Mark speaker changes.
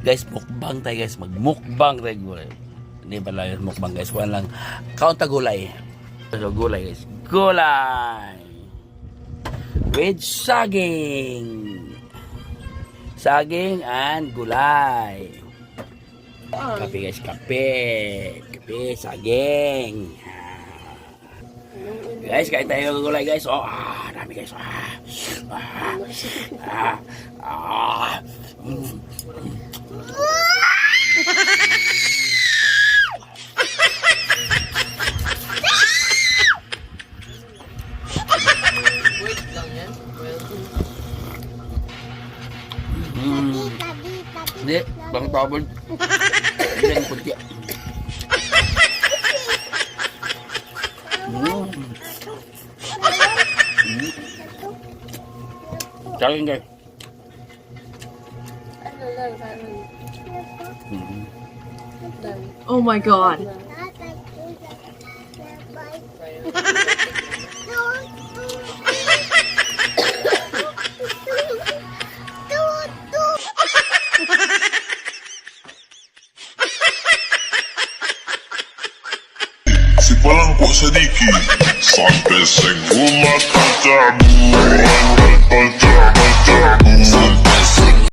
Speaker 1: Guys, mukbang tayo guys. Magmukbang tayo gulay. Hindi pala yun mukbang guys. Kuha lang. Kaunta gulay. So, gulay guys. Gulay! With saging. Saging and gulay. Kape guys, kape. Kape, saging. Guys, kain tayo ng gulay guys. Oh, dami guys. Hindi, bang tabon. Hindi ang puti. Saging guys.
Speaker 2: Oh my god.
Speaker 3: Si Palangko Sadiki sampai sing rumah kacamu.